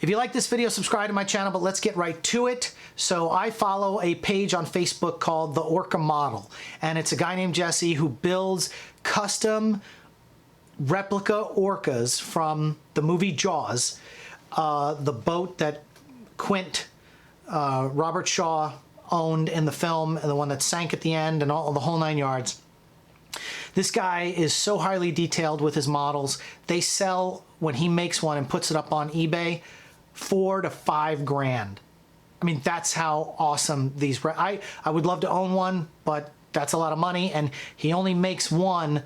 If you like this video, subscribe to my channel, but let's get right to it. So I follow a page on Facebook called The Orca Model, and it's a guy named Jesse who builds custom replica orcas from the movie Jaws, the boat that Quint, Robert Shaw, owned in the film, and the one that sank at the end, and all the whole 9 yards. This guy is so highly detailed with his models. They sell, when he makes one and puts it up on eBay, $4 to $5 grand. I mean, that's how awesome these. I would love to own one, but that's a lot of money, and he only makes one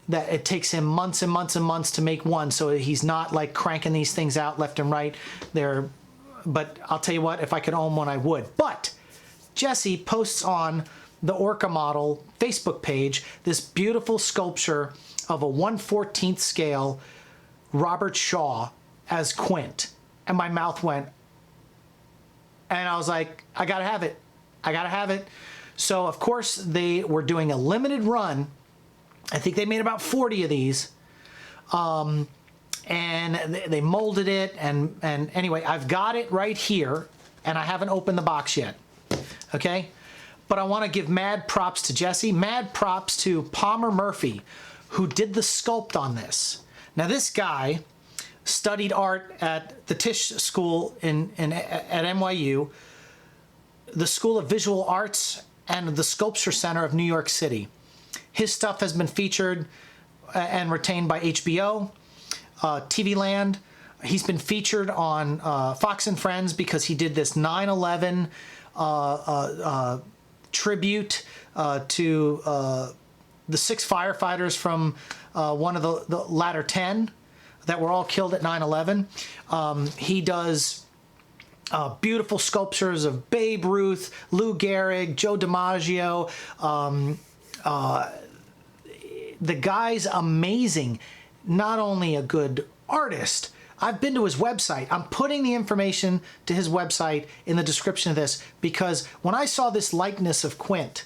that it takes him months and months and months to make one, so he's not like cranking these things out left and right. But I'll tell you what, if I could own one, I would. But Jesse posts on the Orca Model Facebook page this beautiful sculpture of a 1/14 scale Robert Shaw as Quint. And my mouth went, and I was like, I gotta have it. I gotta have it. So of course they were doing a limited run. I think they made about 40 of these. And they molded it, and anyway, I've got it right here, and I haven't opened the box yet. Okay? But I want to give mad props to Jesse, mad props to Palmer Murphy, who did the sculpt on this. Now this guy studied art at the Tisch School at NYU, the School of Visual Arts, and the Sculpture Center of New York City. His stuff has been featured and retained by HBO, TV Land. He's been featured on Fox and Friends because he did this 9/11 tribute to the 6 firefighters from one of the latter 10 that were all killed at 9/11. He does beautiful sculptures of Babe Ruth, Lou Gehrig, Joe DiMaggio. The guy's amazing. Not only a good artist, I've been to his website. I'm putting the information to his website in the description of this, because when I saw this likeness of Quint,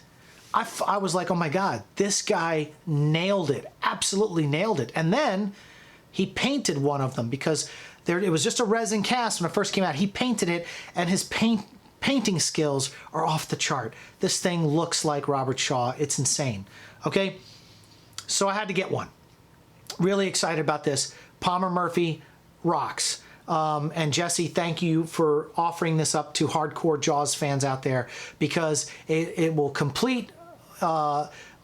I was like, oh my God, this guy nailed it, absolutely nailed it. And then he painted one of them, because it was just a resin cast when it first came out. He painted it, and his painting skills are off the chart. This thing looks like Robert Shaw. It's insane. Okay, so I had to get one. Really excited about this. Palmer Murphy rocks. And Jesse, thank you for offering this up to hardcore Jaws fans out there, because it will complete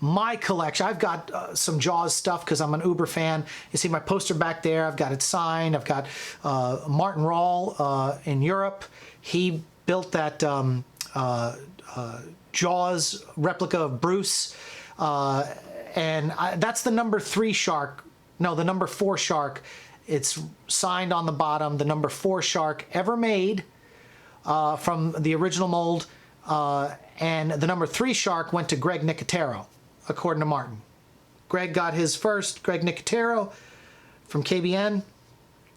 my collection. I've got some Jaws stuff because I'm an Uber fan. You see my poster back there. I've got it signed. I've got Martin Rawl in Europe. He built that Jaws replica of Bruce. And that's the number 3 shark. No, the number 4 shark. It's signed on the bottom, the number 4 shark ever made from the original mold. And the number 3 shark went to Greg Nicotero, according to Martin. Greg got his first. Greg Nicotero from KBN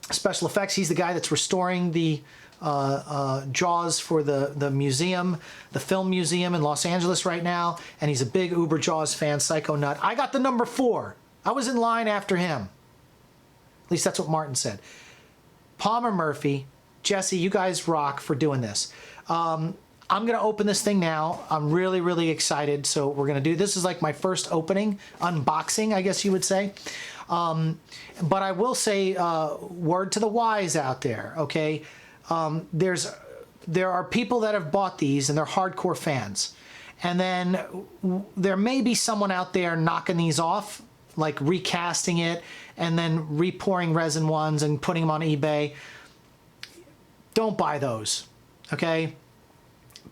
Special Effects. He's the guy that's restoring the Jaws for the museum, the film museum in Los Angeles right now. And he's a big Uber Jaws fan, psycho nut. I got the number 4. I was in line after him. At least that's what Martin said. Palmer Murphy, Jesse, you guys rock for doing this. I'm going to open this thing now. I'm really, really excited. So we're going to do, this is like my first opening, unboxing, I guess you would say. But I will say, word to the wise out there, okay? There are people that have bought these and they're hardcore fans. And then there may be someone out there knocking these off, like recasting it and then repouring resin ones and putting them on eBay. Don't buy those, okay?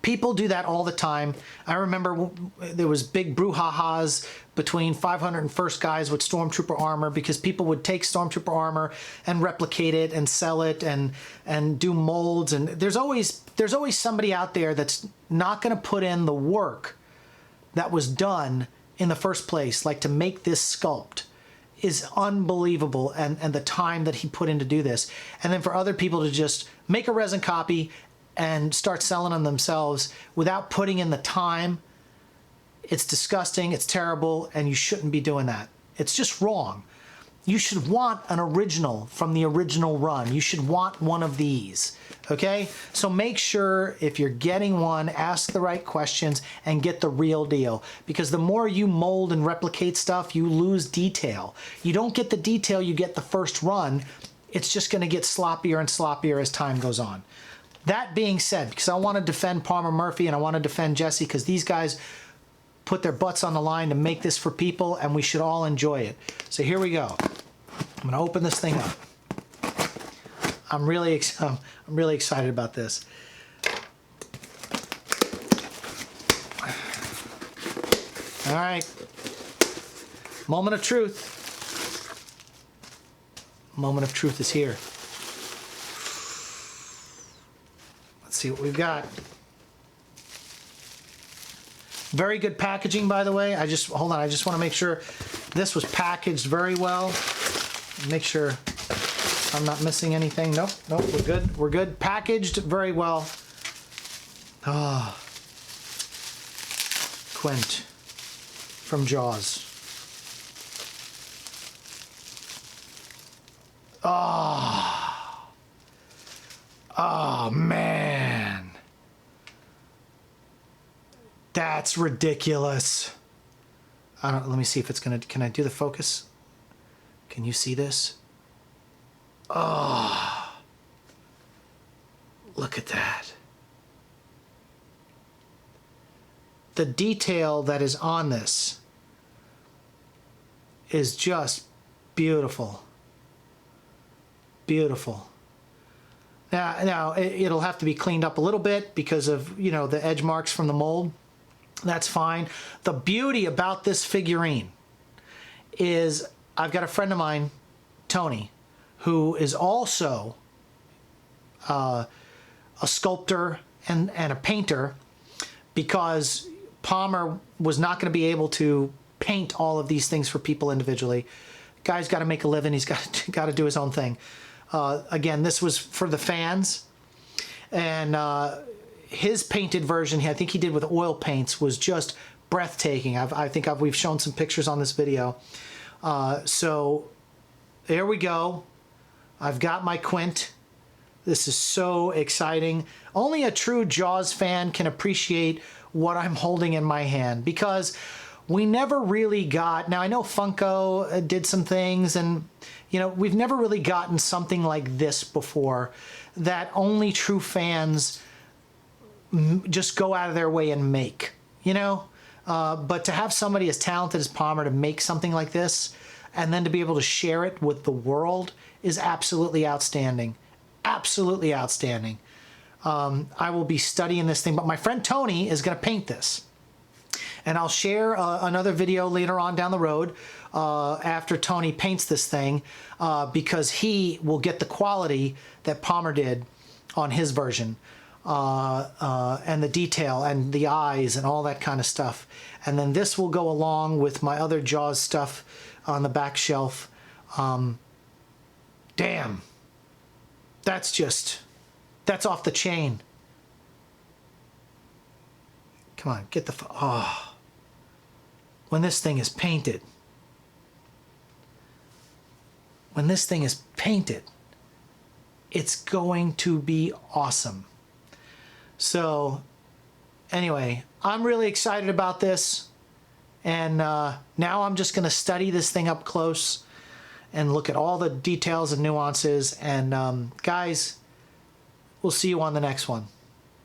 People do that all the time. I remember there was big brouhahas between 501st guys with Stormtrooper armor, because people would take Stormtrooper armor and replicate it and sell it and do molds. And there's always somebody out there that's not going to put in the work that was done in the first place, like to make this sculpt is unbelievable, and the time that he put in to do this. And then for other people to just make a resin copy and start selling them themselves without putting in the time, it's disgusting, it's terrible, and you shouldn't be doing that. It's just wrong. you should want an original from the original run. You should want one of these, okay? So make sure if you're getting one, ask the right questions and get the real deal, because the more you mold and replicate stuff, you lose detail. You don't get the detail you get the first run. It's just gonna get sloppier and sloppier as time goes on. That being said, because I wanna defend Palmer Murphy and I wanna defend Jesse, because these guys put their butts on the line to make this for people, and we should all enjoy it. So here we go. I'm gonna open this thing up. I'm really excited about this. All right, moment of truth. Moment of truth is here. Let's see what we've got. Very good packaging, by the way. Hold on, I just want to make sure this was packaged very well. Make sure I'm not missing anything. Nope, we're good. We're good. Packaged very well. Ah, Quint from Jaws. Oh man. That's ridiculous. Let me see if it's gonna, can I do the focus? Can you see this? Oh, look at that. The detail that is on this is just beautiful. Beautiful. Now it'll have to be cleaned up a little bit because of, you know, the edge marks from the mold. That's fine. The beauty about this figurine is I've got a friend of mine, Tony, who is also a sculptor and a painter, because Palmer was not going to be able to paint all of these things for people individually. Guy's got to make a living. He's got to do his own thing. Again, this was for the fans, and his painted version, I think he did with oil paints, was just breathtaking. We've shown some pictures on this video. So there we go. I've got my Quint. This is so exciting. Only a true Jaws fan can appreciate what I'm holding in my hand, because we never really got, now I know Funko did some things, and you know, we've never really gotten something like this before that only true fans just go out of their way and make, you know? But to have somebody as talented as Palmer to make something like this and then to be able to share it with the world is absolutely outstanding. Absolutely outstanding. I will be studying this thing, but my friend Tony is going to paint this. And I'll share another video later on down the road after Tony paints this thing, because he will get the quality that Palmer did on his version, and the detail and the eyes and all that kind of stuff. And then this will go along with my other Jaws stuff on the back shelf. Damn. That's off the chain. Come on, get the, oh. When this thing is painted. When this thing is painted, it's going to be awesome. So anyway, I'm really excited about this. And now I'm just going to study this thing up close and look at all the details and nuances. And guys, we'll see you on the next one.